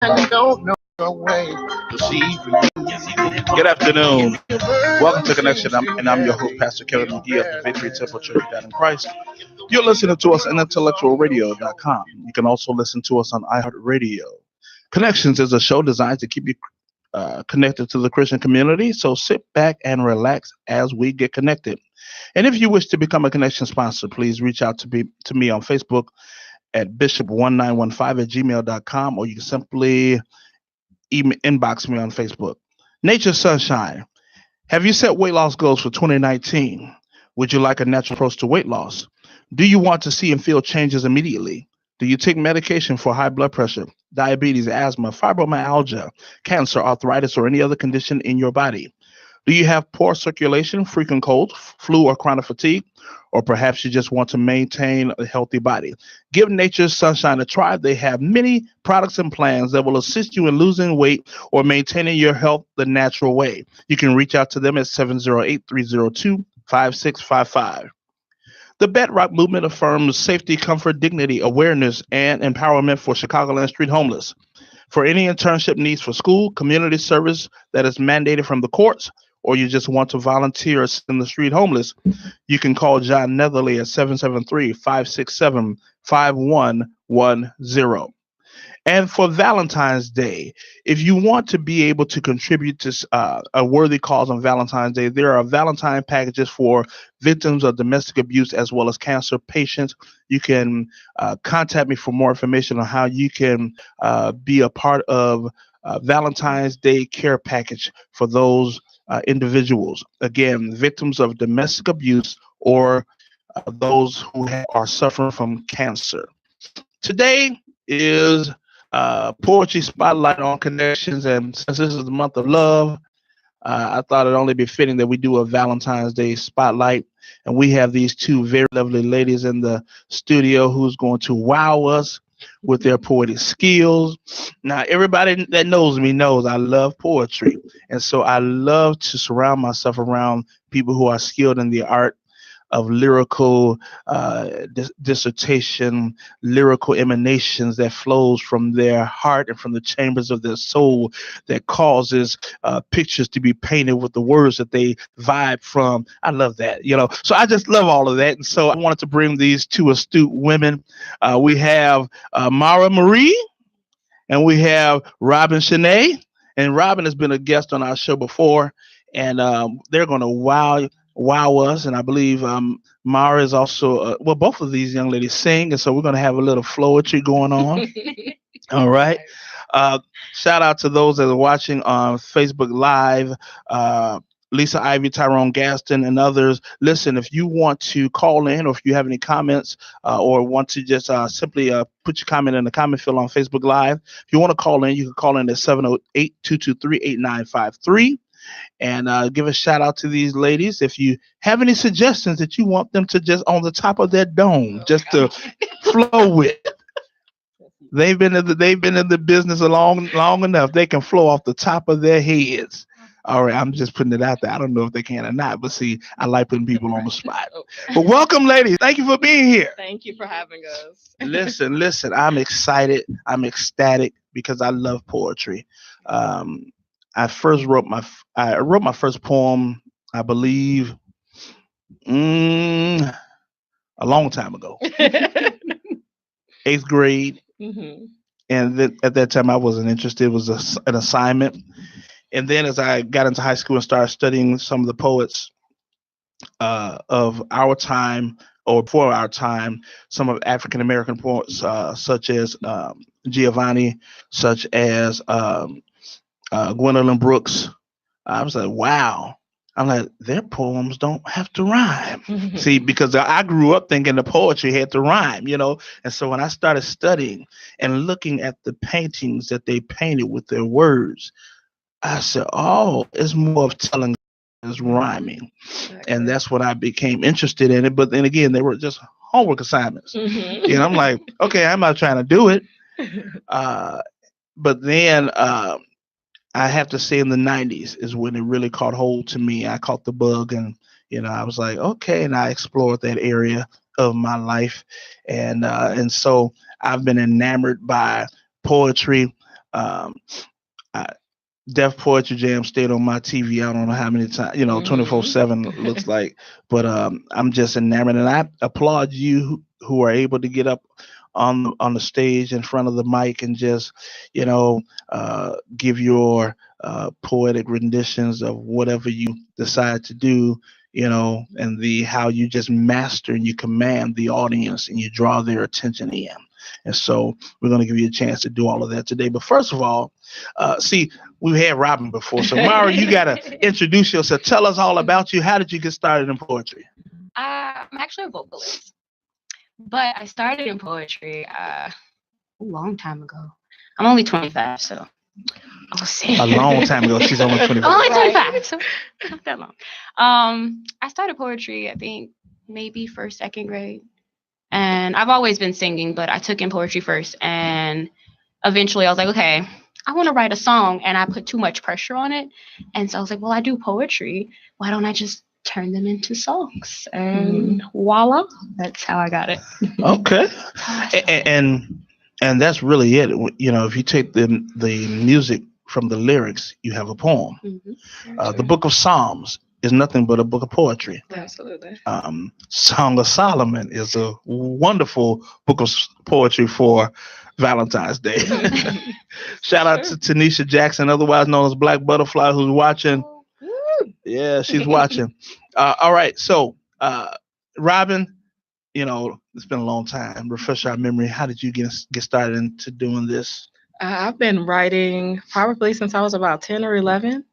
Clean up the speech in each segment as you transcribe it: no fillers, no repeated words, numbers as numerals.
and you don't know your way to see for you. Good afternoon. Welcome to Connection. I'm your host, Pastor Kevin McGee of the Victory Temple Church of God in Christ. You're listening to us on IntellectualRadio.com. You can also listen to us on iHeartRadio. Connections is a show designed to keep you connected to the Christian community. So sit back and relax as we get connected. And if you wish to become a connection sponsor, please reach out to me on Facebook at bishop1915 at gmail.com, or you can simply inbox me on Facebook. Nature Sunshine. Have you set weight loss goals for 2019? Would you like a natural approach to weight loss? Do you want to see and feel changes immediately? Do you take medication for high blood pressure, diabetes, asthma, fibromyalgia, cancer, arthritis, or any other condition in your body? Do you have poor circulation, frequent colds, flu, or chronic fatigue? Or perhaps you just want to maintain a healthy body? Give Nature's Sunshine a try. They have many products and plans that will assist you in losing weight or maintaining your health the natural way. You can reach out to them at 708-302-5655. The Bedrock Movement affirms safety, comfort, dignity, awareness, and empowerment for Chicagoland street homeless. For any internship needs for school, community service that is mandated from the courts, or you just want to volunteer in the street homeless, you can call John Netherly at 773-567-5110. And for Valentine's Day, if you want to be able to contribute to a worthy cause on Valentine's Day, there are Valentine packages for victims of domestic abuse as well as cancer patients. You can contact me for more information on how you can be a part of Valentine's Day care package for those individuals. Again, victims of domestic abuse or those who are suffering from cancer. Today is Poetry Spotlight on Connections, and since this is the month of love, I thought it'd only be fitting that we do a Valentine's Day spotlight. And we have these two very lovely ladies in the studio who's going to wow us with their poetic skills. Now, everybody that knows me knows I love poetry. And so I love to surround myself around people who are skilled in the art of lyrical dissertation, lyrical emanations that flows from their heart and from the chambers of their soul that causes pictures to be painted with the words that they vibe from. I love that, So I just love all of that. And so I wanted to bring these two astute women. We have Mara Marie and we have Robin Shanae. And Robin has been a guest on our show before, and they're going to wow us. And I believe Mara is also both of these young ladies sing, and so we're going to have a little floetry going on. All right. Shout out to those that are watching on Facebook Live, Lisa Ivy, Tyrone Gaston, and others. Listen, if you want to call in, or if you have any comments, or want to just simply put your comment in the comment field on Facebook Live. If you want to call in, you can call in at 708-223-8953. And give a shout out to these ladies. If you have any suggestions that you want them to just on the top of their dome, just to flow with. They've been in the business long enough. They can flow off the top of their heads. All right, I'm just putting it out there. I don't know if they can or not, but see, I like putting people on the spot. Okay. But welcome, ladies. Thank you for being here. Thank you for having us. Listen. I'm excited. I'm ecstatic because I love poetry. I wrote my first poem, I believe, a long time ago, 8th grade. Mm-hmm. And at that time, I wasn't interested. It was an assignment. And then as I got into high school and started studying some of the poets of our time or before our time, some of African-American poets, such as Giovanni, such as Gwendolyn Brooks. I was like, wow. I'm like, their poems don't have to rhyme. See, because I grew up thinking the poetry had to rhyme, And so when I started studying and looking at the paintings that they painted with their words, I said, oh, it's more of telling as rhyming. Exactly. And that's when I became interested in it. But then again, they were just homework assignments. Mm-hmm. And I'm like, okay, I'm not trying to do it. But then I have to say in the 90s is when it really caught hold to me. I caught the bug and, I was like, okay. And I explored that area of my life. And so I've been enamored by poetry Um, I, Def Poetry Jam stayed on my TV. I don't know how many times, 24/7 looks like, but I'm just enamored, and I applaud you who are able to get up on the stage in front of the mic and just, give your poetic renditions of whatever you decide to do. And the how you just master and you command the audience and you draw their attention in. And so we're going to give you a chance to do all of that today. But first of all, see, we've had Robin before. So, Mara, you got to introduce yourself. Tell us all about you. How did you get started in poetry? I'm actually a vocalist, but I started in poetry a long time ago. I'm only 25, so I'll say. A long time ago. She's only 25. I'm only 25, so not that long. I started poetry, I think, maybe first, second grade. And I've always been singing, but I took in poetry first. And eventually I was like, okay, I want to write a song. And I put too much pressure on it. And so I was like, well, I do poetry. Why don't I just turn them into songs? And voila, that's how I got it. Okay. And that's really it. If you take the music from the lyrics, you have a poem. The Book of Psalms is nothing but a book of poetry. Absolutely. Song of Solomon is a wonderful book of poetry for Valentine's Day. Shout out to Tanisha Jackson, otherwise known as Black Butterfly, who's watching. Yeah, she's watching. All right. So, Robin, it's been a long time. Refresh our memory. How did you get started into doing this? I've been writing probably since I was about 10 or 11.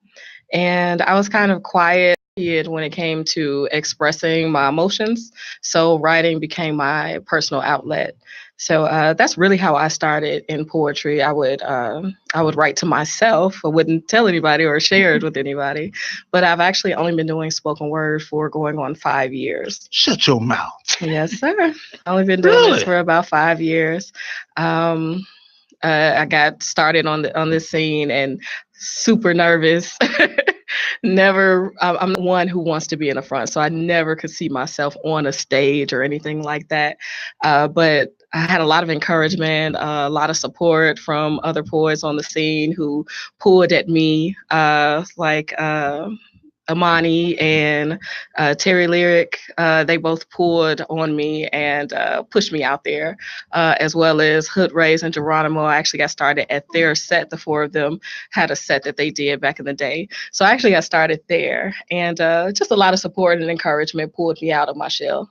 And I was kind of quiet when it came to expressing my emotions. So writing became my personal outlet. So that's really how I started in poetry. I would write to myself. I wouldn't tell anybody or share it with anybody. But I've actually only been doing spoken word for going on 5 years. Shut your mouth. Yes, sir. Only been doing this for about 5 years. I got started on this scene and super nervous. I'm the one who wants to be in the front, so I never could see myself on a stage or anything like that. But I had a lot of encouragement, a lot of support from other poets on the scene who pulled at me, like Amani and Terry Lyric. They both pulled on me and pushed me out there, as well as Hood Rays and Geronimo. I actually got started at their set. The four of them had a set that they did back in the day. So I actually got started there, and just a lot of support and encouragement pulled me out of my shell.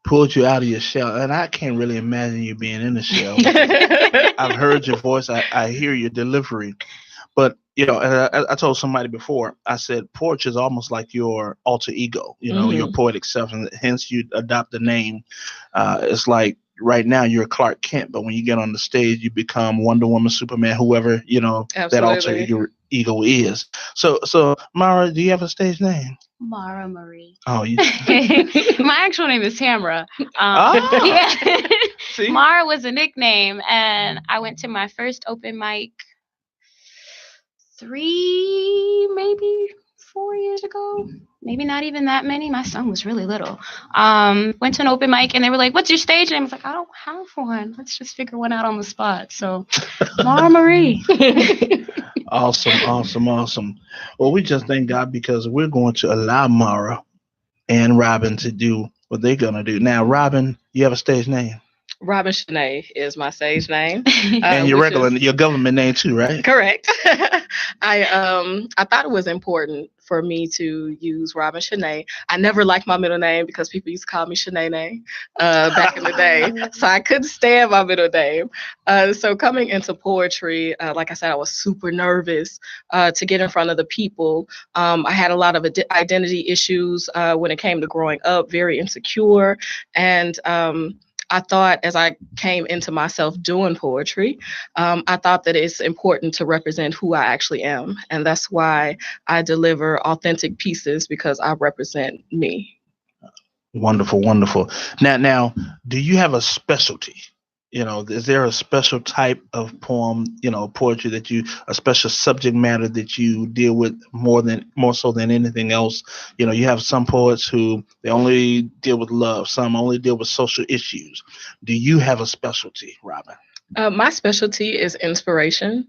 Pulled you out of your shell, and I can't really imagine you being in the shell. I've heard your voice. I hear your delivery. But, and I told somebody before, I said, poetry is almost like your alter ego, your poetic self, and hence you adopt the name. It's like right now you're Clark Kent, but when you get on the stage, you become Wonder Woman, Superman, whoever, that alter ego is. So Mara, do you have a stage name? Mara Marie. Oh, my actual name is Tamara. Yeah. Mara was a nickname, and I went to my first open mic 3, maybe 4 years ago. Maybe not even that many. My son was really little. Went to an open mic and they were like, "What's your stage name?" I was like, "I don't have one. Let's just figure one out on the spot." So, Mara Marie. Awesome. Well, we just thank God because we're going to allow Mara and Robin to do what they're going to do. Now, Robin, you have a stage name? Robin Shanae is my stage name. And your government name too, right? Correct. I thought it was important for me to use Robin Shanae. I never liked my middle name because people used to call me Shanae back in the day. So I couldn't stand my middle name. So coming into poetry, like I said, I was super nervous to get in front of the people. I had a lot of identity issues when it came to growing up, very insecure. And I thought as I came into myself doing poetry, I thought that it's important to represent who I actually am. And that's why I deliver authentic pieces, because I represent me. Wonderful. Now, do you have a specialty? Is there a special type of poem, poetry a special subject matter that you deal with more so than anything else? You have some poets who they only deal with love, some only deal with social issues. Do you have a specialty, Robin? My specialty is inspiration,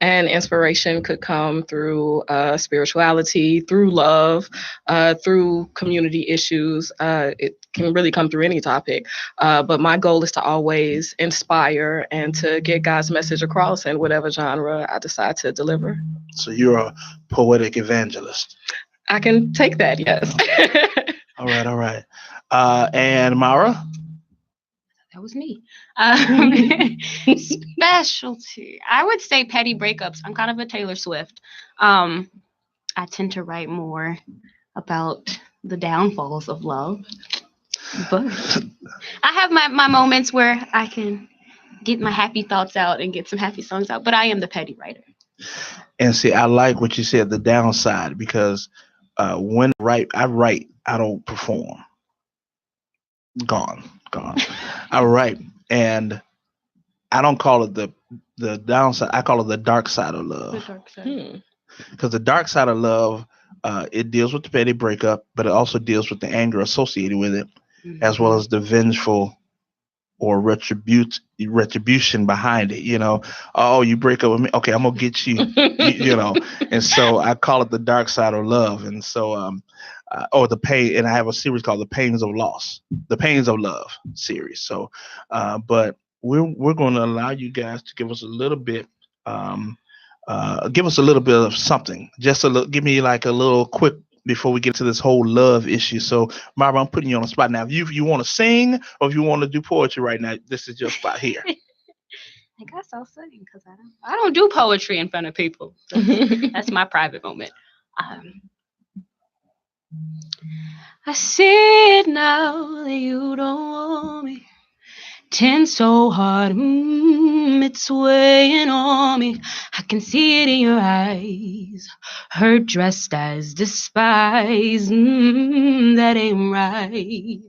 and inspiration could come through spirituality, through love, through community issues. It can really come through any topic. But my goal is to always inspire and to get God's message across in whatever genre I decide to deliver. So you're a poetic evangelist. I can take that, yes. All right, all right. And Mara? That was me. Specialty. I would say petty breakups. I'm kind of a Taylor Swift. I tend to write more about the downfalls of love. But I have my moments where I can get my happy thoughts out and get some happy songs out. But I am the petty writer. And see, I like what you said, the downside, because when I write, I don't perform. Gone. I write, and I don't call it the downside. I call it the dark side of The love, dark side. because the dark side of love, it deals with the petty breakup, but it also deals with the anger associated with it, as well as the vengeful or retribution behind it. Oh, you break up with me, okay, I'm gonna get you. And so I call it the dark side of love. And so or the pain, and I have a series called the pains of love series. So but we're going to allow you guys to give us a little bit of something, just give me like a little quick before we get to this whole love issue. So Mara, I'm putting you on the spot now. If you want to sing or if you want to do poetry right now, this is your spot here. I guess I'll sing because I don't do poetry in front of people. That's my private moment. I see it now that you don't want me. Tend so hard, it's weighing on me. I can see it in your eyes. Hurt dressed as despise, that ain't right.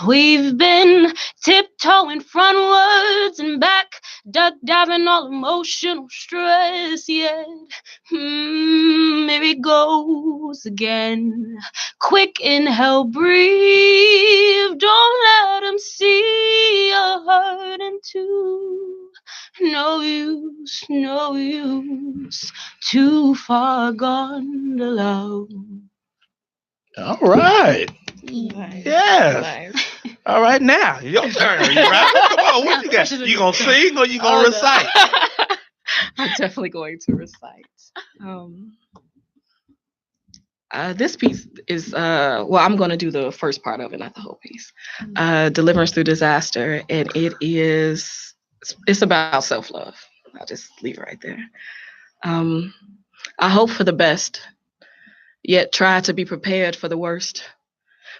We've been tiptoeing frontwards and back, duck diving all emotional stress, yet here it goes again. Quick inhale, breathe, don't let them see you're hurting too. No use, too far gone to love. All right. Nice. Yes. Nice. All right, now your turn. Are you right? Come on, what you got? You gonna sing or you gonna recite? No. I'm definitely going to recite. This piece is I'm going to do the first part of it, not the whole piece. Deliverance through disaster, and it's about self-love. I'll just leave it right there. I hope for the best, yet try to be prepared for the worst.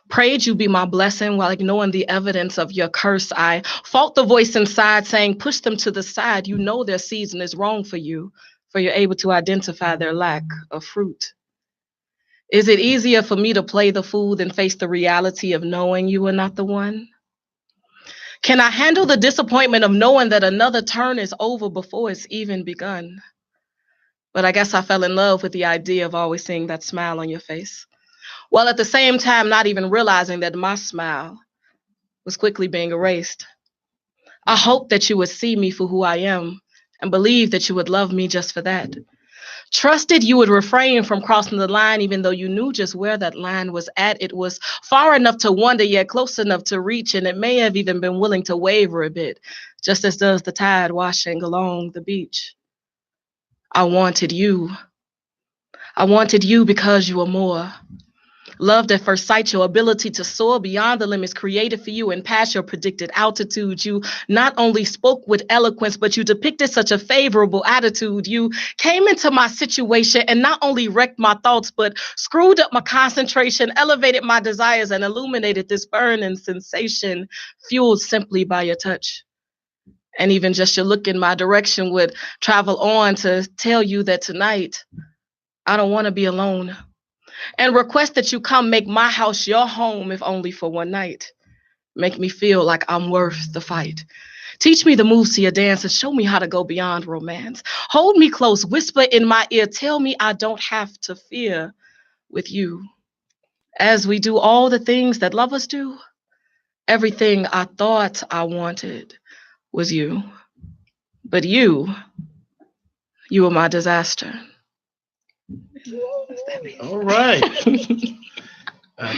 Prayed you be my blessing while ignoring the evidence of your curse. I fought the voice inside saying, push them to the side. You know their season is wrong for you, for you're able to identify their lack of fruit. Is it easier for me to play the fool than face the reality of knowing you are not the one? Can I handle the disappointment of knowing that another turn is over before it's even begun? But I guess I fell in love with the idea of always seeing that smile on your face, while at the same time not even realizing that my smile was quickly being erased. I hoped that you would see me for who I am and believe that you would love me just for that. Trusted you would refrain from crossing the line, even though you knew just where that line was at. It was far enough to wonder, yet close enough to reach, and it may have even been willing to waver a bit, just as does the tide washing along the beach. I wanted you. I wanted you because you were more. Loved at first sight, your ability to soar beyond the limits created for you and past your predicted altitude. You not only spoke with eloquence, but you depicted such a favorable attitude. You came into my situation and not only wrecked my thoughts, but screwed up my concentration, elevated my desires, and illuminated this burning sensation, fueled simply by your touch. And even just your look in my direction would travel on to tell you that tonight, I don't want to be alone. And request that you come make my house your home, if only for one night. Make me feel like I'm worth the fight. Teach me the moves to your dance and show me how to go beyond romance. Hold me close, whisper in my ear, tell me I don't have to fear with you. As we do all the things that lovers do, everything I thought I wanted was you. But you are my disaster. All right.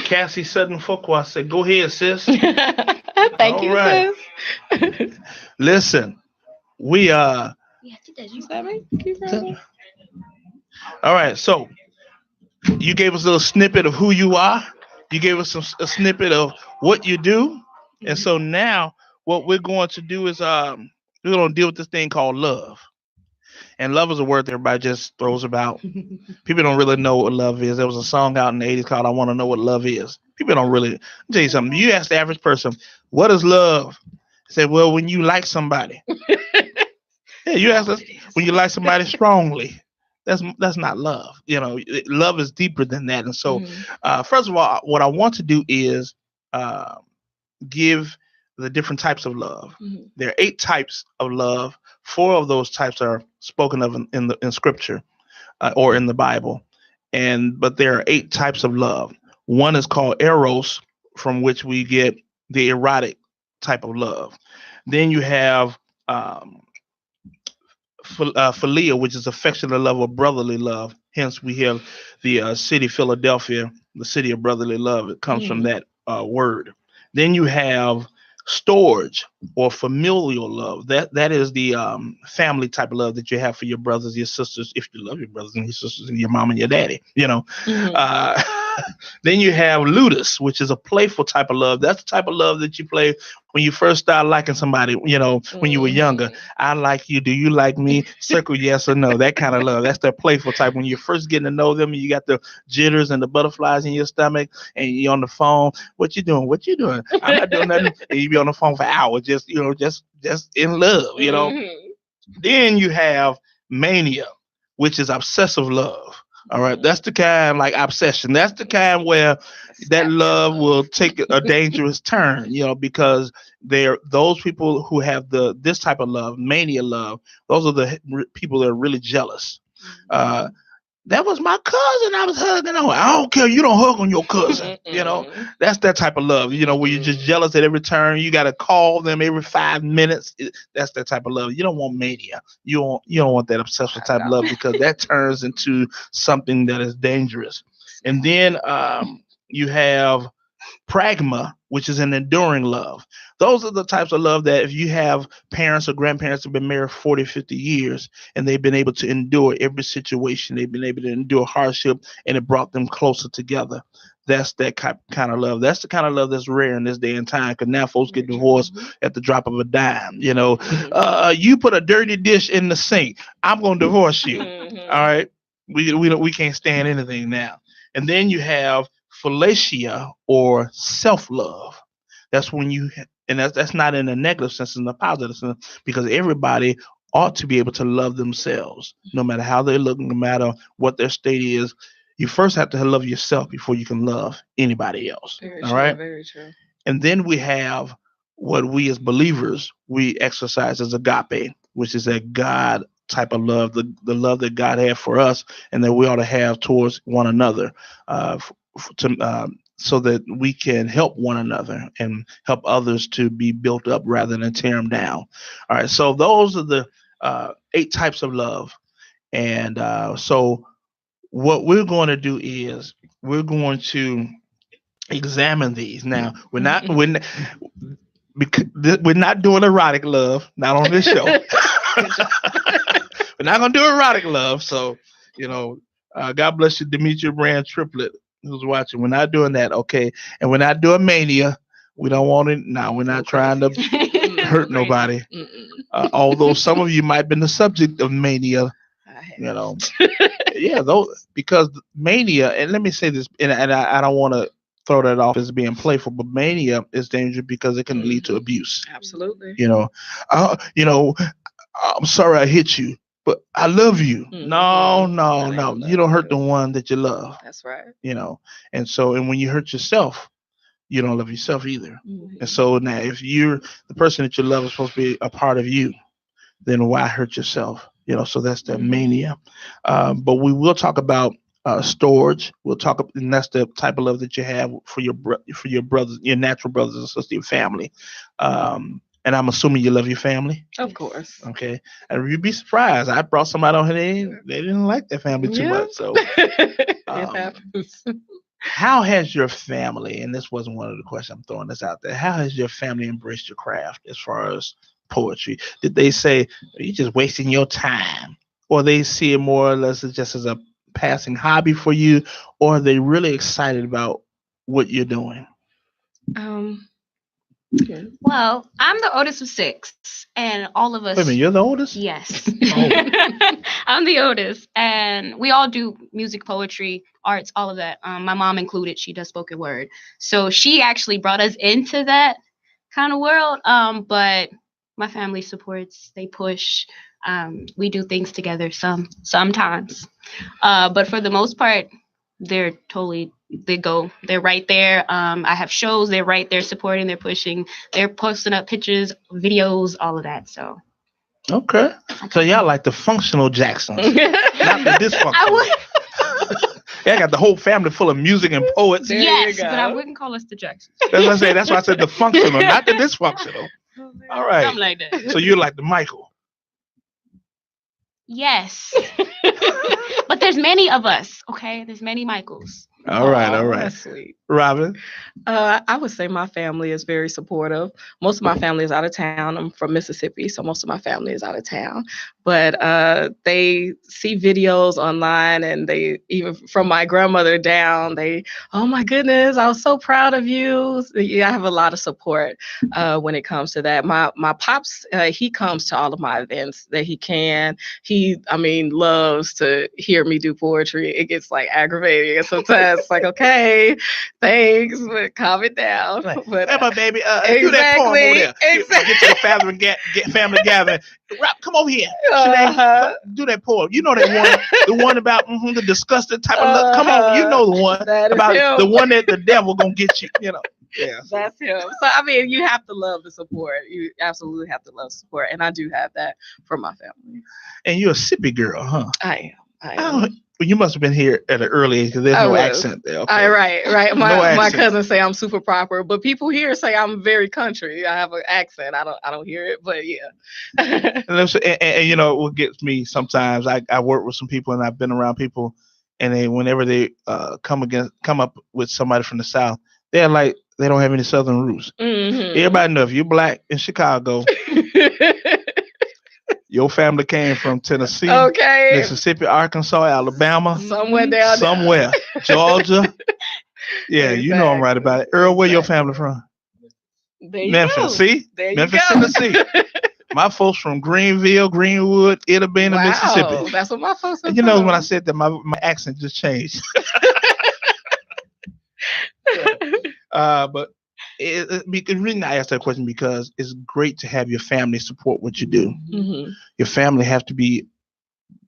Cassie Sutton Fuqua said, go ahead, sis. Thank All you, right. sis. Listen, we Is that right? all right. So you gave us a little snippet of who you are. You gave us a snippet of what you do. And so now what we're going to do is we're going to deal with this thing called love. And love is a word that everybody just throws about. People don't really know what love is. There was a song out in the 80s called I Want to Know What Love Is. People don't really. I'll tell you something. You ask the average person, what is love? Say, well, when you like somebody. Yeah, you ask us when you like somebody strongly. That's not love. Love is deeper than that. And so, first of all, what I want to do is uh, give the different types of love. There are 8 types of love. 4 of those types are spoken of in Scripture or in the Bible, but there are 8 types of love. One is called eros, from which we get the erotic type of love. Then you have philia, which is affectionate love or brotherly love. Hence, we have the city Philadelphia, the city of brotherly love. It comes from that word. Then you have storge or familial love. That is the family type of love that you have for your brothers, your sisters, if you love your brothers and your sisters, and your mom and your daddy. Then you have ludus, which is a playful type of love. That's the type of love that you play when you first start liking somebody, when you were younger. I like you. Do you like me? Circle yes or no. That kind of love. That's the playful type. When you're first getting to know them and you got the jitters and the butterflies in your stomach and you're on the phone. What you doing? What you doing? I'm not doing nothing. And you be on the phone for hours, just in love, Then you have mania, which is obsessive love. All right. That's the kind like obsession. That's the kind where that love will take a dangerous turn, because they're those people who have this type of love, mania love. Those are the people that are really jealous. That was my cousin I was hugging on. I don't care. You don't hug on your cousin. That's that type of love, where you're just jealous at every turn. You got to call them every 5 minutes. That's that type of love. You don't want mania. You don't want that obsessive type of love because that turns into something that is dangerous. And then you have pragma, which is an enduring love. Those are the types of love that if you have parents or grandparents who have been married 40, 50 years and they've been able to endure every situation, they've been able to endure hardship, and it brought them closer together. That's that kind of love. That's the kind of love that's rare in this day and time because now folks get divorced at the drop of a dime. You put a dirty dish in the sink, I'm going to divorce you. All right. We can't stand anything now. And then you have philatia or self-love. That's when that's not in a negative sense, in a positive sense, because everybody ought to be able to love themselves, no matter how they look, no matter what their state is. You first have to love yourself before you can love anybody else. All right. Very true. And then we have what we as believers, we exercise as agape, which is a God type of love, the love that God had for us and that we ought to have towards one another, so that we can help one another and help others to be built up rather than tear them down. All right. So those are the 8 types of love. And so what we're going to do is we're going to examine these. Now, we're not doing erotic love, not on this show. We're not going to do erotic love. So, God bless you, Demetria Brand Triplet, who's watching. We're not doing that, okay? And we're not doing mania. We don't want it. No, we're not trying to hurt nobody. Although some of you might have been the subject of mania, yeah, because mania, and let me say this, and I don't want to throw that off as being playful, but mania is dangerous because it can lead to abuse. Absolutely. I'm sorry I hit you, but I love you. No. You don't hurt the one that you love. That's right. And when you hurt yourself, you don't love yourself either. And so now if you're the person that you love is supposed to be a part of you, then why hurt yourself? So that's the mania. But we will talk about storage. We'll talk, and that's the type of love that you have for your brothers, your natural brothers and sisters, your family. And I'm assuming you love your family. Of course. Okay. And you'd be surprised. I brought somebody on here, they didn't like their family too much. So it happens. how has your family, and this wasn't one of the questions, I'm throwing this out there, how has your family embraced your craft as far as poetry? Did they say, you're just wasting your time? Or they see it more or less just as a passing hobby for you? Or are they really excited about what you're doing? Well, I'm the oldest of 6, and all of us. Wait a minute, you're the oldest? Yes. Oh. I'm the oldest, and we all do music, poetry, arts, all of that. My mom included. She does spoken word, so she actually brought us into that kind of world. But my family supports. They push. We do things together sometimes, but for the most part, they're right there. I have shows, they're right there supporting, they're pushing, they're posting up pictures, videos, all of that. So okay, so y'all like the functional Jacksons, not the dysfunctional. Y'all got the whole family full of music and poets. Yes, but I wouldn't call us the Jacksons. That's what I say. That's why I said the functional, not the dysfunctional. All right. Something like that. So you're like the Michael. Yes. But there's many of us, okay? There's many Michaels. All right. That's sweet. Robin? I would say my family is very supportive. Most of my family is out of town. I'm from Mississippi, so most of my family is out of town. But they see videos online, and they, even from my grandmother down, oh my goodness, I was so proud of you. Yeah, I have a lot of support when it comes to that. My pops, he comes to all of my events that he can. He loves to hear me do poetry. It gets like aggravating, and sometimes it's like, okay, thanks, but calm it down. But hey, my baby, do that poem over there. Exactly. Get to the family gathering. Rob, come over here. Do that poem. You know that one, the one about the disgusting type of look. Come on, you know the one about him. The one that the devil gonna get you. You know. Yeah. That's him. So you have to love the support. You absolutely have to love support, and I do have that from my family. And you're a Sippy girl, huh? I am. Well, you must have been here at an early age because there's no accent there. Okay. Right. My cousins say I'm super proper, but people here say I'm very country. I have an accent. I don't hear it, but yeah. and what gets me sometimes, I work with some people and I've been around people, and whenever they come up with somebody from the South, they're like they don't have any Southern roots. Mm-hmm. Everybody knows if you're black in Chicago. Your family came from Tennessee, Mississippi, Arkansas, Alabama, somewhere, Georgia. Yeah, exactly. You know I'm right about it. Earl, where your family from? Memphis. Go. See? There Memphis, Tennessee. My folks from Greenville, Greenwood, Itta Bena, Mississippi. That's what my folks are and you know when I said that, my accent just changed. But the reason I asked that question because it's great to have your family support what you do. Mm-hmm. Your family have to be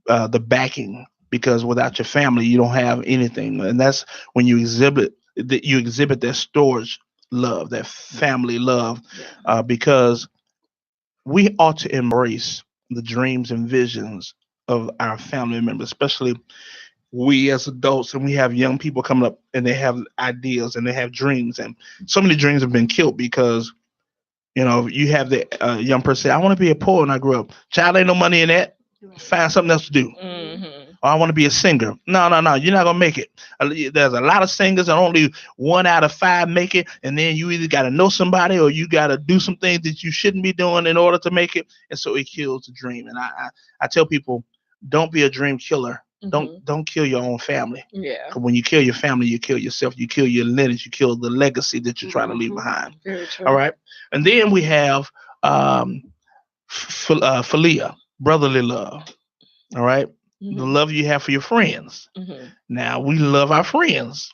the backing, because without your family, you don't have anything. And that's when you exhibit that storage love, that family love, because we ought to embrace the dreams and visions of our family members, especially we as adults, and we have young people coming up and they have ideas and they have dreams, and so many dreams have been killed because, you have the young person say, I want to be a poet when I grow up. Child, ain't no money in that. Find something else to do. Mm-hmm. Or I want to be a singer. No, you're not going to make it. There's a lot of singers and only 1 out of 5 make it. And then you either got to know somebody or you got to do some things that you shouldn't be doing in order to make it. And so it kills the dream. And I tell people, don't be a dream killer. Mm-hmm. Don't kill your own family. Yeah. Because when you kill your family, you kill yourself. You kill your lineage. You kill the legacy that you're trying to leave behind. Very true. All right. And then we have philia, brotherly love. All right. Mm-hmm. The love you have for your friends. Mm-hmm. Now we love our friends.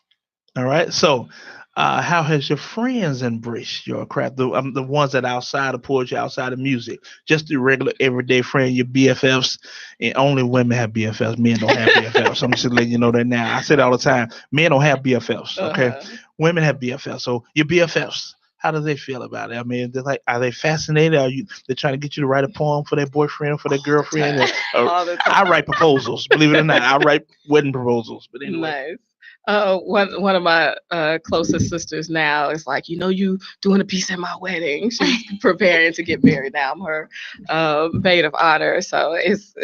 All right. So how has your friends embraced your craft? The ones that are outside of poetry, outside of music, just the regular everyday friend, your BFFs. And only women have BFFs. Men don't have BFFs. I'm just letting you know that now. I say it all the time. Men don't have BFFs. Okay. Women have BFFs. So your BFFs, how do they feel about it? I mean, are they fascinated? They're trying to get you to write a poem for their boyfriend or for their girlfriend? All the time. I write proposals. Believe it or not, I write wedding proposals. But anyway. Nice. One of my closest sisters now is like, you doing a piece at my wedding. She's preparing to get married now. I'm her maid of honor, so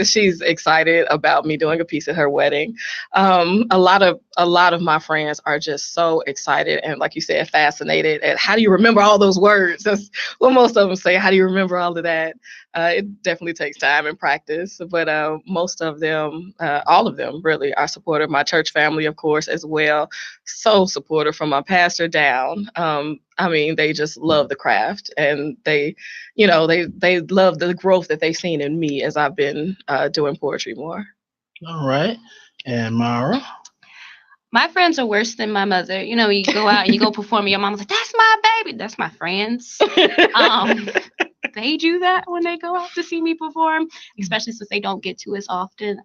she's excited about me doing a piece at her wedding. A lot of my friends are just so excited and, like you said, fascinated at how do you remember all those words. That's what most of them say. How do you remember all of that? It definitely takes time and practice, but most of them, all of them really are supportive. My church family, of course, as well. So supportive from my pastor down. I mean, they just love the craft, and they love the growth that they've seen in me as I've been doing poetry more. All right. And Mara? My friends are worse than my mother. You go out and you go perform, and your mom's like, "That's my baby." That's my friends. They do that when they go out to see me perform, especially since they don't get to as often.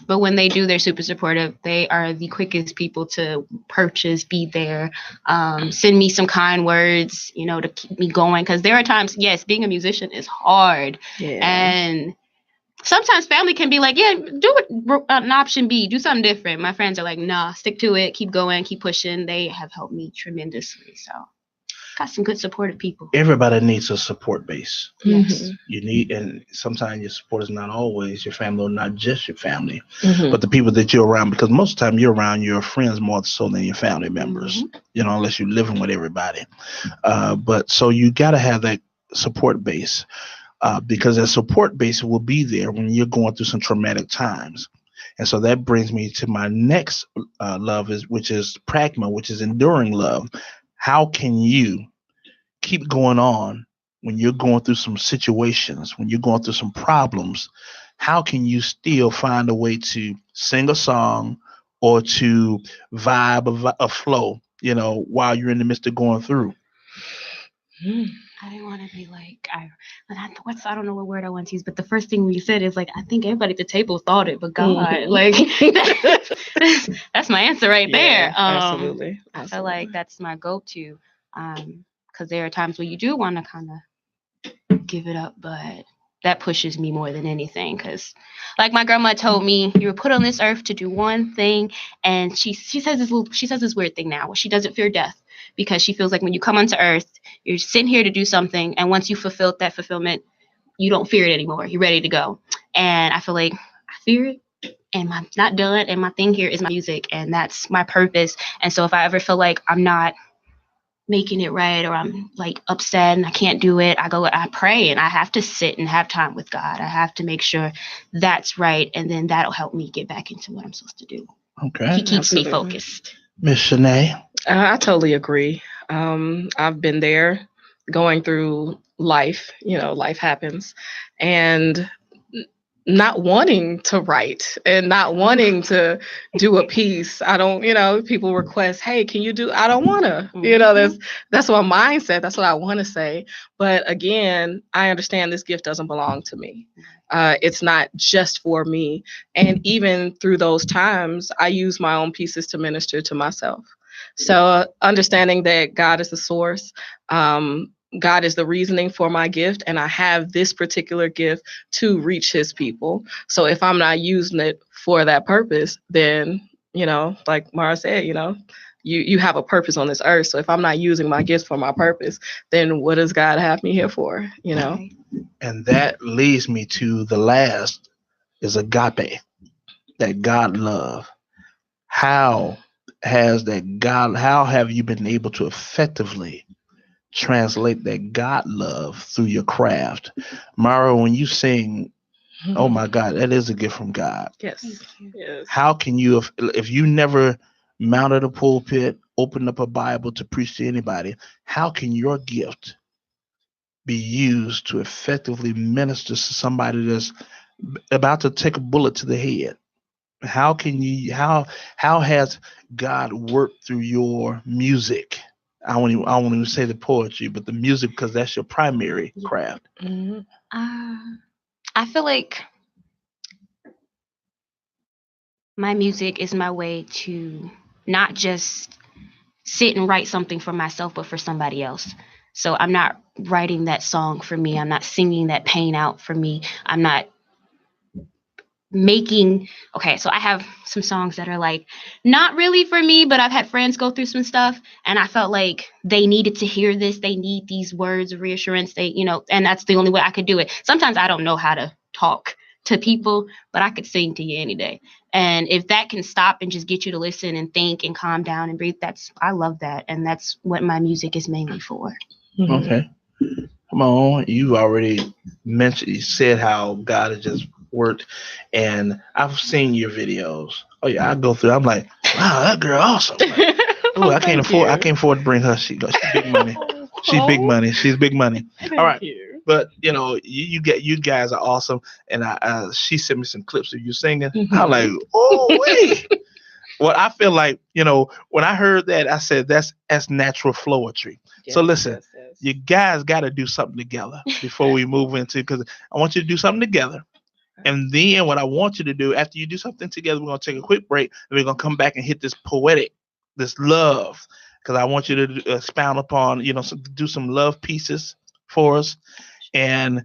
But when they do, they're super supportive. They are the quickest people to purchase, be there, send me some kind words, to keep me going. Because there are times, yes, being a musician is hard. Yeah. And sometimes family can be like, yeah, do an option B, do something different. My friends are like, nah, stick to it, keep going, keep pushing. They have helped me tremendously. So got some good supportive people. Everybody needs a support base. Yes. You need, and sometimes your support is not always your family, or not just your family, Mhm. but the people that you're around. Because most of the time you're around your friends more so than your family members. Unless you're living with everybody. But so you got to have that support base, because that support base will be there when you're going through some traumatic times. And so that brings me to my next love, which is pragma, which is enduring love. How can you keep going on when you're going through some situations, when you're going through some problems? How can you still find a way to sing a song or to vibe a flow, while you're in the midst of going through? I didn't want to be like, I don't know what word I want to use, but the first thing we said is like, I think everybody at the table thought it, but God, like, that's my answer right there. Absolutely. I feel like that's my go-to, because there are times where you do want to kind of give it up, but that pushes me more than anything. Because, like my grandma told me, you were put on this earth to do one thing, and she says this weird thing now, where she doesn't fear death, because she feels like when you come onto earth, you're sitting here to do something, and once you fulfilled that fulfillment, you don't fear it anymore. You're ready to go. And I feel like I fear it, and I'm not done. And my thing here is my music, and that's my purpose. And so if I ever feel like I'm not making it right, or I'm like upset and I can't do it, I pray, and I have to sit and have time with God. I have to make sure that's right, and then that'll help me get back into what I'm supposed to do. Okay. He keeps me focused. Miss Shanae? I totally agree. I've been there going through life, life happens, and not wanting to write and not wanting to do a piece. I don't, people request, hey, can you do, I don't want to, that's my mindset. That's what I want to say. But again, I understand this gift doesn't belong to me. It's not just for me. And even through those times, I use my own pieces to minister to myself. So understanding that God is the source, God is the reasoning for my gift, and I have this particular gift to reach his people. So if I'm not using it for that purpose, then, like Mara said, you have a purpose on this earth. So if I'm not using my gifts for my purpose, then what does God have me here for, And that leads me to the last, is agape, that God love. How have you been able to effectively translate that God love through your craft? Mara, when you sing, oh my God, that is a gift from God. Yes. How can you, if you never mounted a pulpit, opened up a Bible to preach to anybody, how can your gift be used to effectively minister to somebody that's about to take a bullet to the head? How has God worked through your music? I won't even say the poetry, but the music, because that's your primary craft. I feel like my music is my way to not just sit and write something for myself, but for somebody else. So I'm not writing that song for me. I'm not singing that pain out for me. I'm not making, okay, so I have some songs that are like not really for me, but I've had friends go through some stuff and I felt like they needed to hear this. They need these words of reassurance. They, and that's the only way I could do it. Sometimes I don't know how to talk to people, but I could sing to you any day. And if that can stop and just get you to listen and think and calm down and breathe, I love that. And that's what my music is mainly for. Okay. Come on. You already you said how God has just worked, and I've seen your videos. Oh yeah, I go through. I'm like, wow, that girl awesome. Like, oh, I can't afford to bring her. She's big money. She's big money. She's big money. All right. But you guys are awesome, and she sent me some clips of you singing. I'm like, oh wait. Well, I feel like when I heard that, I said that's natural flowetry. Yes, so listen, you guys got to do something together before we move into, because I want you to do something together, and then what I want you to do after you do something together, we're gonna take a quick break, and we're gonna come back and hit this love, because I want you to expound upon do some love pieces for us. And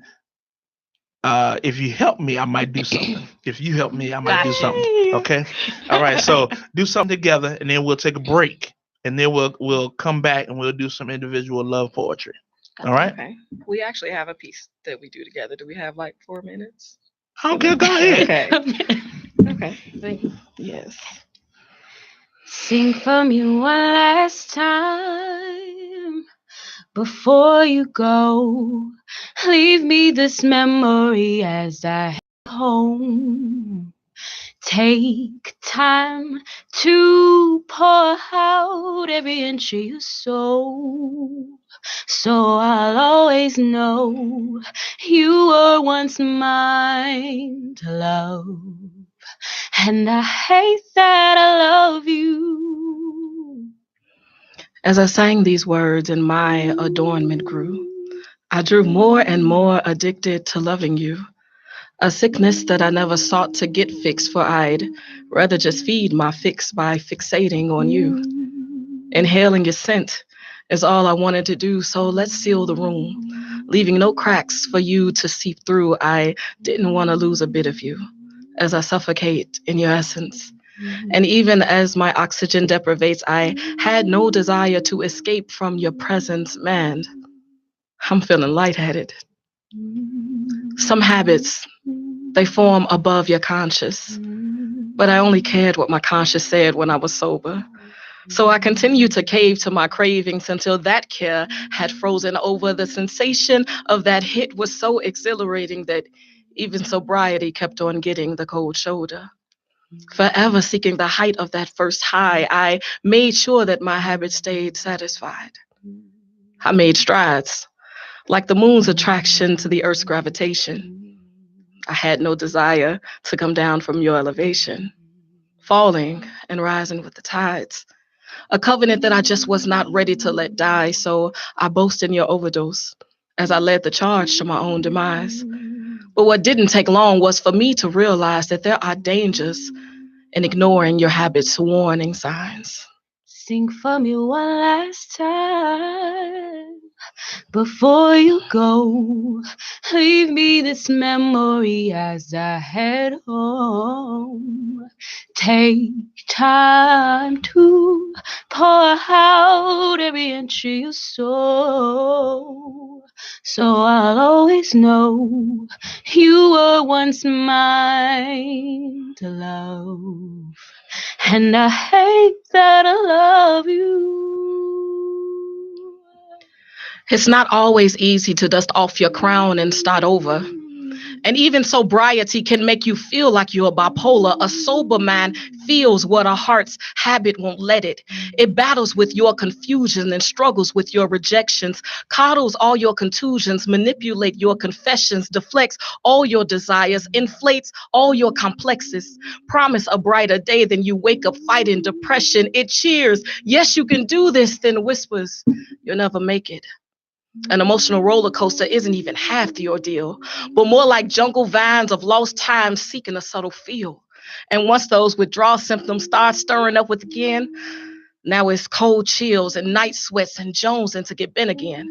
if you help me, I might do something. If you help me, I might do something. Okay. All right. So do something together, and then we'll take a break, and then we'll come back and we'll do some individual love poetry. All right. Okay. We actually have a piece that we do together. Do we have like 4 minutes? Okay. Go ahead. Okay. Okay. Yes. Sing for me one last time before you go. Leave me this memory as I head home. Take time to pour out every inch of your soul, so I'll always know you were once mine to love. And I hate that I love you. As I sang these words and my adornment grew, I drew more and more addicted to loving you. A sickness that I never sought to get fixed, for I'd rather just feed my fix by fixating on you. Inhaling your scent is all I wanted to do, so let's seal the room, leaving no cracks for you to seep through. I didn't want to lose a bit of you as I suffocate in your essence. And even as my oxygen deprivates, I had no desire to escape from your presence. Man, I'm feeling lightheaded. Some habits, they form above your conscious, but I only cared what my conscience said when I was sober. So I continued to cave to my cravings until that care had frozen over. The sensation of that hit was so exhilarating that even sobriety kept on getting the cold shoulder. Forever seeking the height of that first high, I made sure that my habit stayed satisfied. I made strides, like the moon's attraction to the earth's gravitation. I had no desire to come down from your elevation, falling and rising with the tides. A covenant that I just was not ready to let die, so I boast in your overdose as I led the charge to my own demise. But what didn't take long was for me to realize that there are dangers in ignoring your habits' warning signs. Sing for me one last time before you go. Leave me this memory as I head home. Take time to pour out every inch of your soul, so I'll always know you were once mine to love. And I hate that I love you. It's not always easy to dust off your crown and start over. And even sobriety can make you feel like you're bipolar. A sober man feels what a heart's habit won't let it. It battles with your confusion and struggles with your rejections, coddles all your contusions, manipulate your confessions, deflects all your desires, inflates all your complexes. Promise a brighter day, then you wake up fighting depression. It cheers, yes, you can do this, then whispers, you'll never make it. An emotional roller coaster isn't even half the ordeal, but more like jungle vines of lost time seeking a subtle feel. And once those withdrawal symptoms start stirring up with again, Now it's cold chills and night sweats and Jones to get bent again.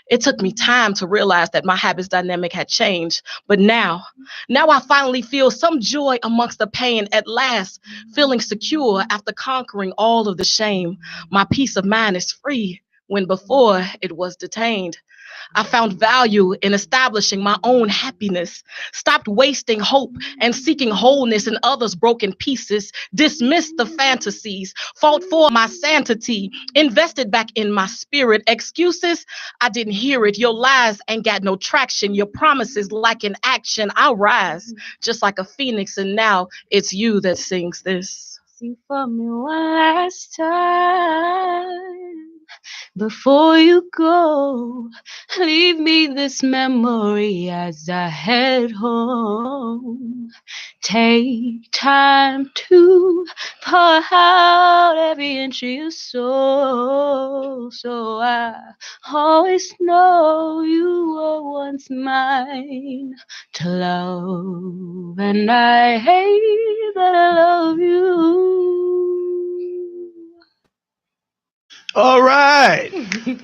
It took me time to realize that my habits dynamic had changed. But now I finally feel some joy amongst the pain at last, feeling secure after conquering all of the shame. My peace of mind is free when before it was detained. I found value in establishing my own happiness, stopped wasting hope and seeking wholeness in others' broken pieces, dismissed the fantasies, fought for my sanity, invested back in my spirit. Excuses, I didn't hear it. Your lies ain't got no traction. Your promises like an action. I'll rise just like a phoenix, and now it's you that sings this. Sing for me one last time. Before you go, leave me this memory as I head home. Take time to pour out every inch of your soul, so I always know you were once mine to love, and I hate that I love you. All right.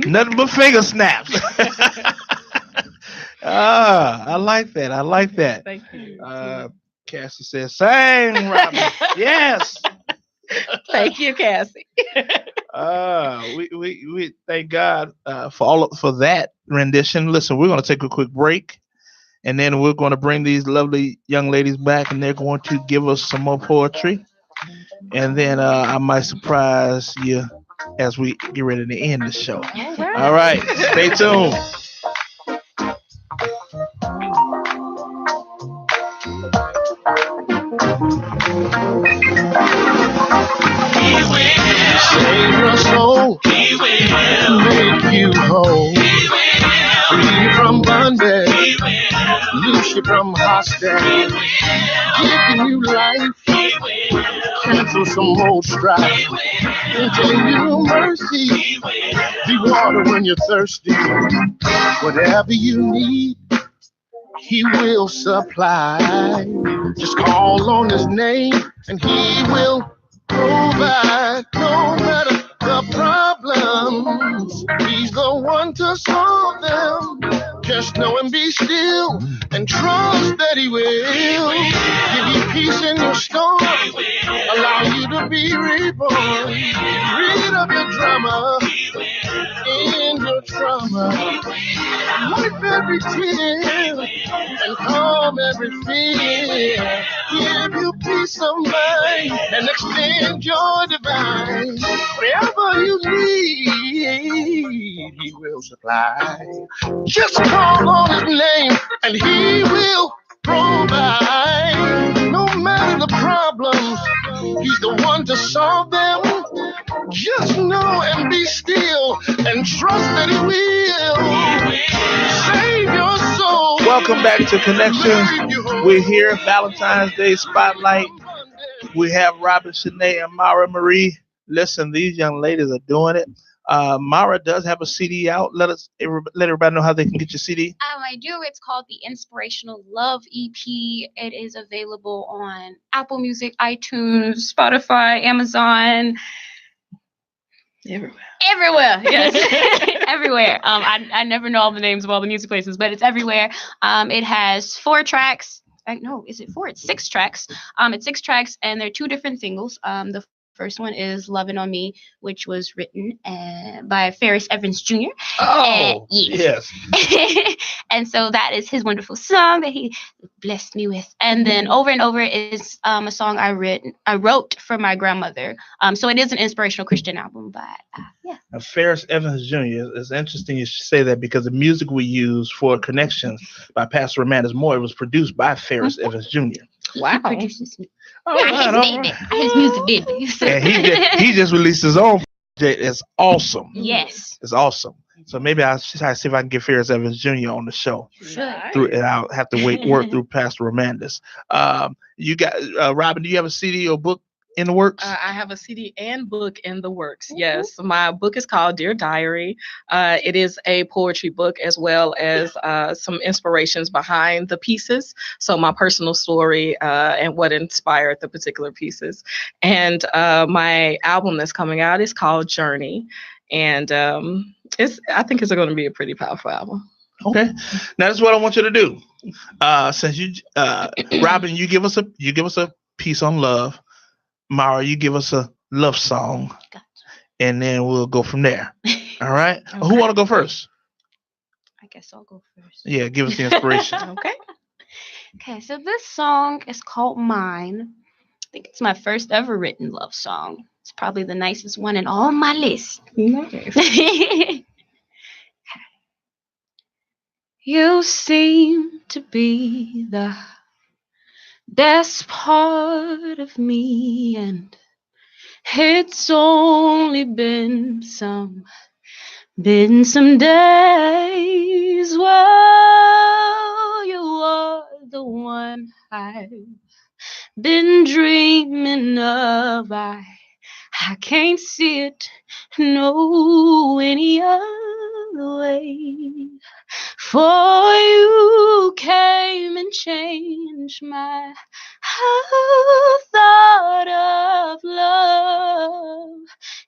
Nothing but finger snaps. I like that. I like that. Thank you. Cassie says, "Sing, Robin." Yes. Thank you, Cassie. We thank God for that rendition. Listen, we're going to take a quick break, and then we're going to bring these lovely young ladies back, and they're going to give us some more poetry, and then I might surprise you as we get ready to end the show. All right, stay tuned. He will save your soul. He will make you whole. He will free from bondage. He will loose you from hostage. Give you life. He will cancel some old strife. And give you mercy. He will be water when you're thirsty. Whatever you need, He will supply. Just call on His name and He will provide. No matter the problems, He's the one to solve them. Just know and be still and trust that He will give you peace in your storm, allow you to be reborn, rid of your drama, in your trauma, wipe every tear and calm every fear, give you peace of mind and extend your divine. Whatever you need, He will supply. Just call on His name and He will provide. No matter the problems, He's the one to solve them. Just know and be still and trust that He will save your soul. Welcome back to Connection. We're here, Valentine's Day Spotlight. We have Robin, Shanae, and Mara Marie. Listen, these young ladies are doing it. Mara does have a CD out. Let everybody know how they can get your CD. I do. It's called the Inspirational Love EP. It is available on Apple Music, iTunes, Spotify, Amazon. Everywhere, yes. Everywhere. I never know all the names of all the music places, but it's everywhere. It has 4 tracks. No, is it 4? It's 6 tracks. It's 6 tracks, and they're 2 different singles. The first one is "Lovin' on Me," which was written by Ferris Evans Jr. Oh, yes. And so that is his wonderful song that he blessed me with. And then "Over and Over" is a song I wrote for my grandmother. So it is an inspirational Christian album, but yeah. Now, Ferris Evans Jr. It's interesting you should say that, because the music we use for Connections by Pastor Amanda Moore, it was produced by Ferris Evans Jr. Wow. He produces me. His music baby. And he just released his own project. It's awesome. Yes. It's awesome. So maybe I'll try to see if I can get Ferris Evans Jr. on the show. And I'll have to work through Pastor Amanda's. You got Robin, do you have a CD or book in the works? I have a CD and book in the works. Yes, my book is called Dear Diary. It is a poetry book as well as some inspirations behind the pieces. So my personal story and what inspired the particular pieces. And my album that's coming out is called Journey. And I think it's going to be a pretty powerful album. Okay, now that's what I want you to do. Since you, Robin, you give us a piece on love. Mara, you give us a love song, Gotcha. And then we'll go from there. All right. Okay. Who want to go first? I guess I'll go first. Yeah, give us the inspiration. Okay. Okay, so this song is called Mine. I think it's my first ever written love song. It's probably the nicest one in all my list. Nice. You seem to be the best part of me, and it's only been some days. Well, you are the one I've been dreaming of. I can't see it no any other way. For you came and changed my whole thought of love.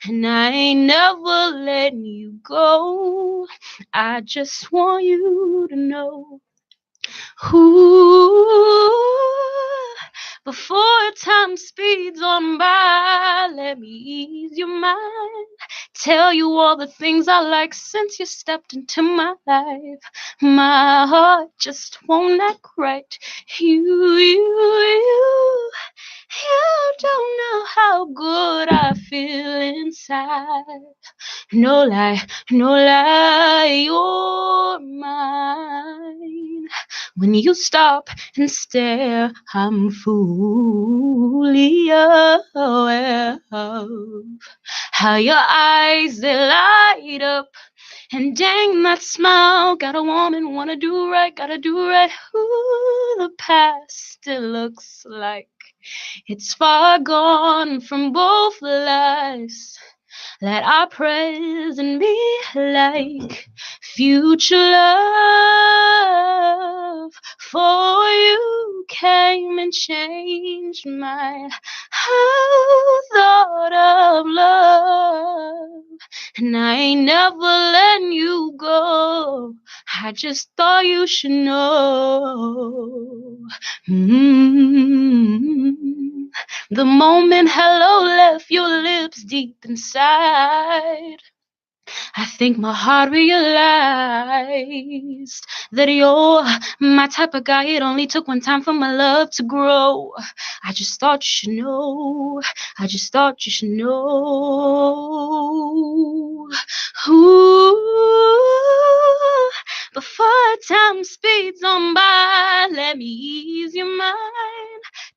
And I ain't never letting you go. I just want you to know. Ooh, before time speeds on by, let me ease your mind. Tell you all the things I like since you stepped into my life. My heart just won't act right. You don't know how good I feel inside. No lie, you're mine. When you stop and stare, I'm fully aware of how your eyes, they light up. And dang, that smile got a woman wanna do right, gotta do right. Ooh, the past, it looks like it's far gone from both lives. Let our present be like future love. For you came and changed my whole thought of love. And I ain't never letting you go. I just thought you should know. The moment hello left your lips deep inside, I think my heart realized that you're my type of guy. It only took one time for my love to grow. I just thought you should know. I just thought you should know. Ooh, before time speeds on by, let me ease your mind.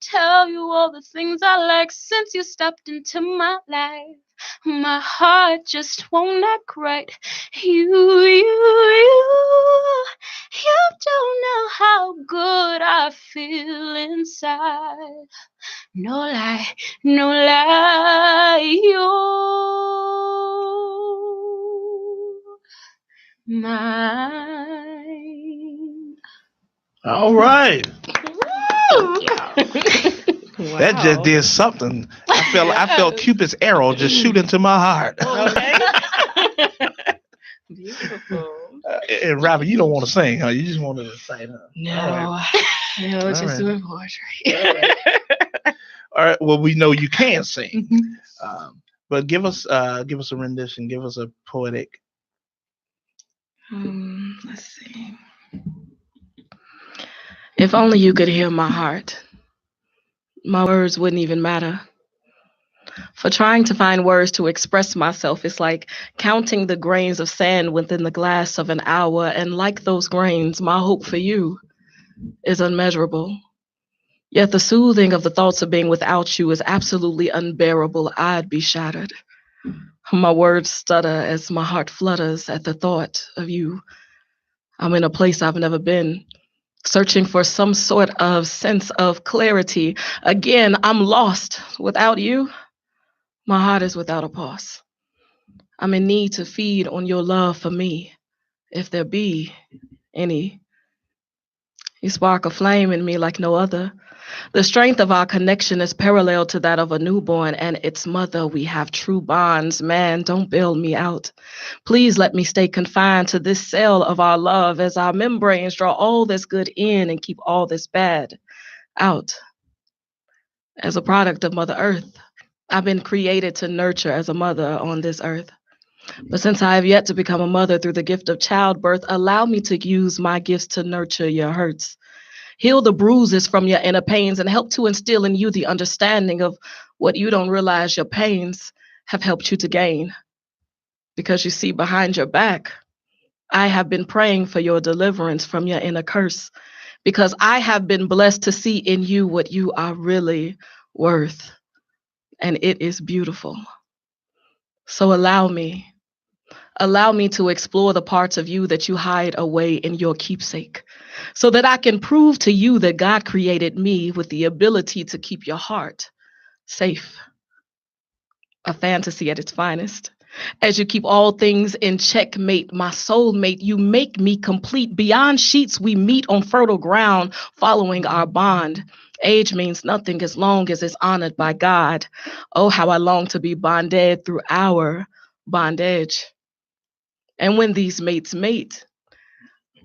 Tell you all the things I like since you stepped into my life. My heart just won't act right. You don't know how good I feel inside. No lie, you're mine. All right. Wow. That just did something. I felt Cupid's arrow just shoot into my heart. Okay. Beautiful. And Robin, you don't want to sing, huh? You just want to say, huh? No, All just right. doing poetry. All right. Well, we know you can sing, but give us a rendition. Give us a poetic. Let's see. If only you could hear my heart, my words wouldn't even matter. For trying to find words to express myself is like counting the grains of sand within the glass of an hour, and like those grains, my hope for you is unmeasurable. Yet the soothing of the thoughts of being without you is absolutely unbearable. I'd be shattered. My words stutter as my heart flutters at the thought of you. I'm in a place I've never been, searching for some sort of sense of clarity. Again, I'm lost. Without you, my heart is without a pulse. I'm in need to feed on your love for me, if there be any. You spark a flame in me like no other. The strength of our connection is parallel to that of a newborn and its mother. We have true bonds. Man, don't bail me out. Please let me stay confined to this cell of our love as our membranes draw all this good in and keep all this bad out. As a product of Mother Earth, I've been created to nurture as a mother on this earth. But since I have yet to become a mother through the gift of childbirth, allow me to use my gifts to nurture your hurts. Heal the bruises from your inner pains and help to instill in you the understanding of what you don't realize your pains have helped you to gain. Because you see, behind your back, I have been praying for your deliverance from your inner curse. Because I have been blessed to see in you what you are really worth. And it is beautiful. So allow me to explore the parts of you that you hide away in your keepsake, so that I can prove to you that God created me with the ability to keep your heart safe. A fantasy at its finest. As you keep all things in checkmate, my soulmate, you make me complete. Beyond sheets, we meet on fertile ground, following our bond. Age means nothing as long as it's honored by God. Oh, how I long to be bonded through our bondage. And when these mates mate,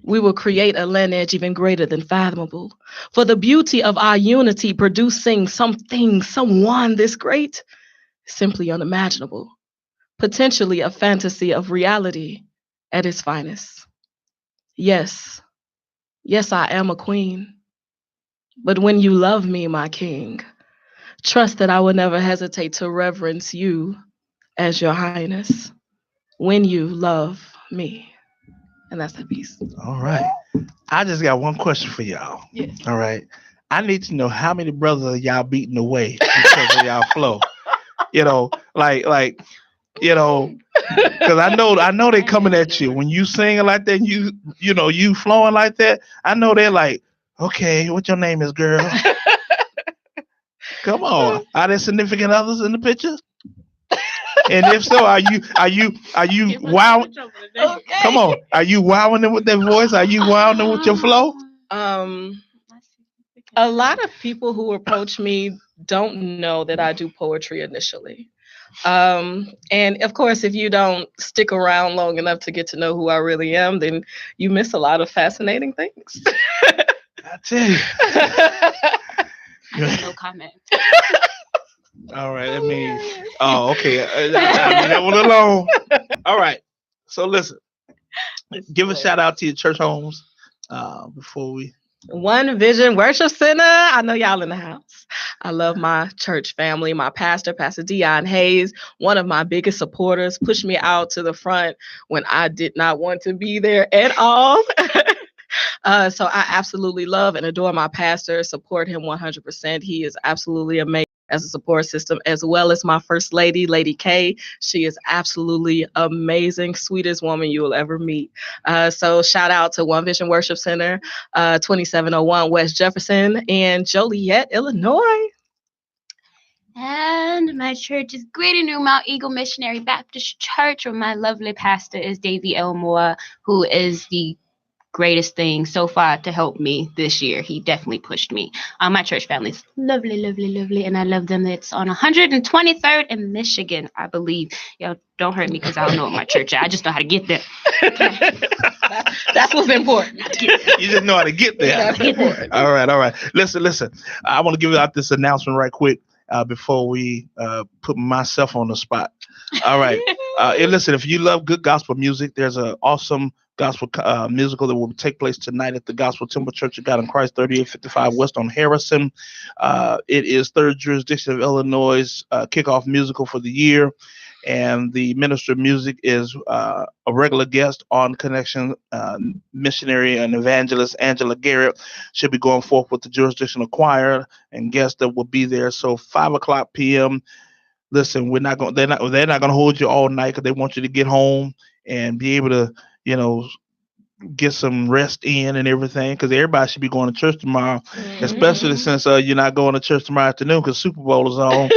we will create a lineage even greater than fathomable. For the beauty of our unity producing something, someone this great, simply unimaginable. Potentially a fantasy of reality at its finest. Yes, I am a queen. But when you love me, my king, trust that I will never hesitate to reverence you as your highness when you love me. And that's that piece. All right. I just got one question for y'all. Yes. All right. I need to know how many brothers are y'all beating away because of y'all flow. Like, because I know they coming at you when you singing like that. You flowing like that. I know they're like, okay, what your name is, girl? Come on, are there significant others in the picture? And if so, are you wow? Okay. Come on, are you wowing them with that voice? Are you wowing them with your flow? A lot of people who approach me don't know that I do poetry initially. And of course, if you don't stick around long enough to get to know who I really am, then you miss a lot of fascinating things. I tell you. No comment. All right. I mean, oh, okay. I mean, that one alone. All right. So listen, give a shout out to your church homes before we. One Vision Worship Center. I know y'all in the house. I love my church family. My pastor, Pastor Dion Hayes, one of my biggest supporters, pushed me out to the front when I did not want to be there at all. So I absolutely love and adore my pastor, support him 100%. He is absolutely amazing as a support system, as well as my first lady, Lady K. She is absolutely amazing, sweetest woman you will ever meet. So shout out to One Vision Worship Center, 2701 West Jefferson in Joliet, Illinois. And my church is Greater New Mount Eagle Missionary Baptist Church, where my lovely pastor is Davy Elmore, who is the greatest thing so far to help me this year. He definitely pushed me. My church family is lovely, lovely, lovely, and I love them. It's on 123rd in Michigan, I believe. Yo, don't hurt me because I don't know what my church is. I just know how to get there. Okay. That's what's important. You just know how to get there. That's important. All right. Listen. I want to give out this announcement right quick before we put myself on the spot. All right. And listen, if you love good gospel music, there's an awesome gospel musical that will take place tonight at the Gospel Temple Church of God in Christ, 3855 West on Harrison. It is third jurisdiction of Illinois' kickoff musical for the year. And the minister of music is a regular guest on Connection, missionary and evangelist Angela Garrett. She'll be going forth with the jurisdictional choir and guests that will be there. So 5:00 p.m. Listen, they're not going to hold you all night because they want you to get home and be able to, get some rest in and everything, because everybody should be going to church tomorrow, especially since you're not going to church tomorrow afternoon because Super Bowl is on.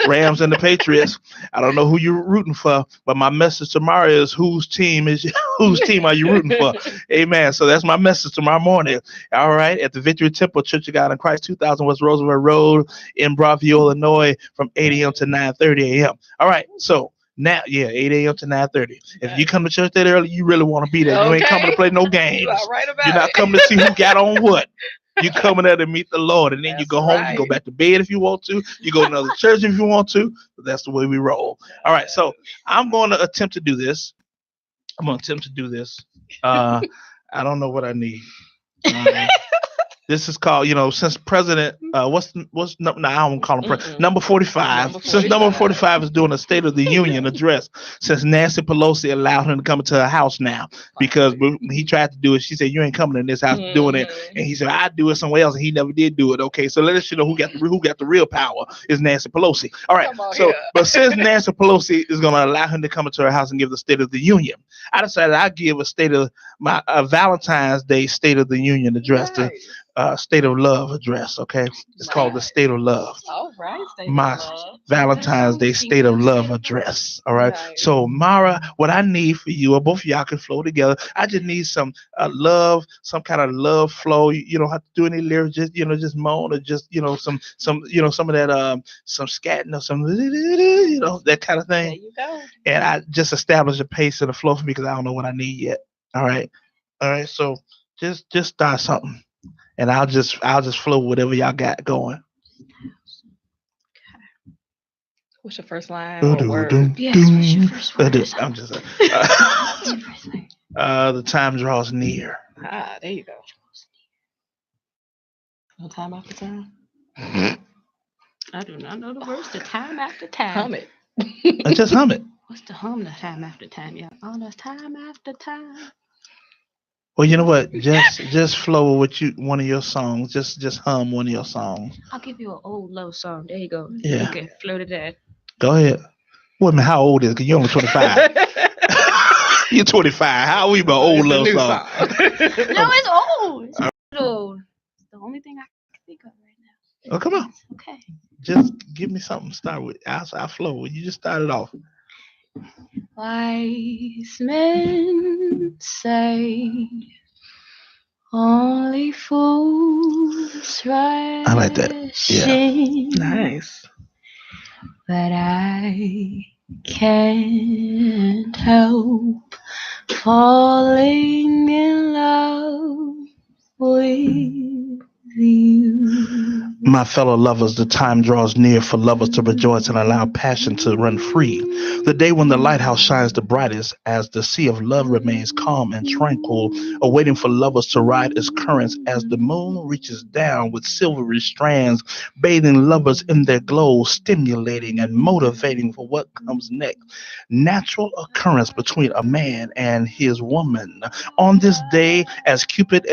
Rams and the Patriots. I don't know who you're rooting for, but my message tomorrow is whose team are you rooting for? Amen. So that's my message tomorrow morning. All right, at the Victory Temple Church of God in Christ, 2000 West Roosevelt Road in Broadview, Illinois, from 8 a.m. to 9:30 a.m. All right, so now, 8 a.m. to 9:30. If you come to church that early, you really want to be there. Okay. You ain't coming to play no games. You're not coming to see who got on what. You coming there to meet the Lord, and then you go home. You go back to bed if you want to. You go to another church if you want to. But that's the way we roll. All right, so I'm going to attempt to do this. I don't know what I need. This is called, since President, I don't call him President. Number 45. Since number 45 is doing a State of the Union address, since Nancy Pelosi allowed him to come into her house now, because when he tried to do it, she said, "You ain't coming in this house doing it," and he said, "I'd do it somewhere else," and he never did do it. Okay, so let us know who got the real power is Nancy Pelosi. All right, but since Nancy Pelosi is going to allow him to come into her house and give the State of the Union, I decided I'd give a Valentine's Day State of the Union address to. State of Love address, okay? It's called the State of Love. All right, my Valentine's Day State of Love address, all right? So, Mara, what I need for you, or both of y'all can flow together, I just need some love, some kind of love flow. You don't have to do any lyrics, just moan, or just, some of that, some scatting or some, that kind of thing. There you go. And I just establish a pace and a flow for me because I don't know what I need yet, all right? All right, so just start something. And I'll just flow whatever y'all got going. What's your first line? Yes, what's your first word? I'm just. The time draws near. Ah, there you go. No time after time. I do not know the words. The time after time. Hum it. Just hum it. What's the hum? The time after time. Yeah. Oh, that's time after time. Well, you know what? Just flow with one of your songs. Just hum one of your songs. I'll give you an old love song. There you go. Yeah. You can flow to that. Go ahead. Well, I mean, how old is it? Because you're only 25. You're 25. How are we about old love song? No, it's old. It's old. It's the only thing I can think of right now. Oh, come on. Okay. Just give me something to start with. I'll flow. You just start it off. Wise men say only fools rush. I like that. Yeah. Nice. But I can't help falling in love with you. My fellow lovers, the time draws near for lovers to rejoice and allow passion to run free. The day when the lighthouse shines the brightest as the sea of love remains calm and tranquil, awaiting for lovers to ride its currents as the moon reaches down with silvery strands, bathing lovers in their glow, stimulating and motivating for what comes next. Natural occurrence between a man and his woman. On this day, as Cupid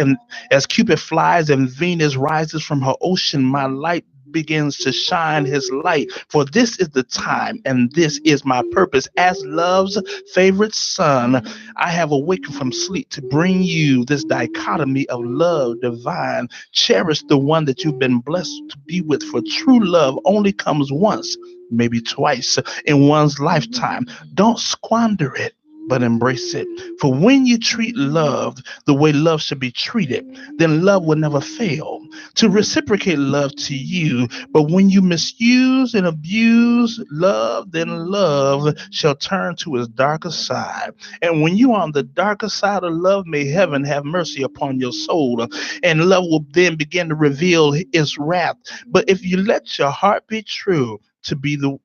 flies and Venus rises from her ocean, my light begins to shine his light, for this is the time and this is my purpose. As love's favorite son, I have awakened from sleep to bring you this dichotomy of love divine. Cherish the one that you've been blessed to be with, for true love only comes once, maybe twice in one's lifetime. Don't squander it, but embrace it. For when you treat love the way love should be treated, then love will never fail to reciprocate love to you. But when you misuse and abuse love, then love shall turn to its darker side. And when you are on the darker side of love, may heaven have mercy upon your soul. And love will then begin to reveal its wrath. But if you let your heart be true to be the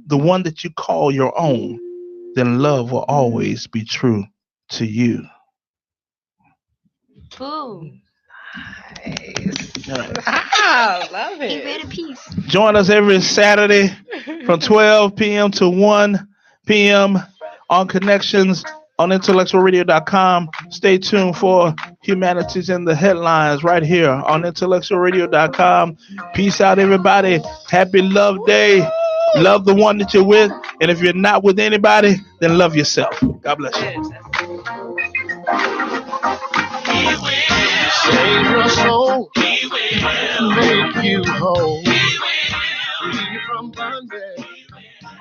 one that you call your own, then love will always be true to you. Boom. Nice. All right. I love it. You read a piece. Join us every Saturday from 12 p.m. to 1 p.m. on Connections on IntellectualRadio.com. Stay tuned for Humanities in the Headlines right here on IntellectualRadio.com. Peace out, everybody. Happy Love Day. Love the one that you're with. And if you're not with anybody, then love yourself. God bless you. Save your soul. Make you whole.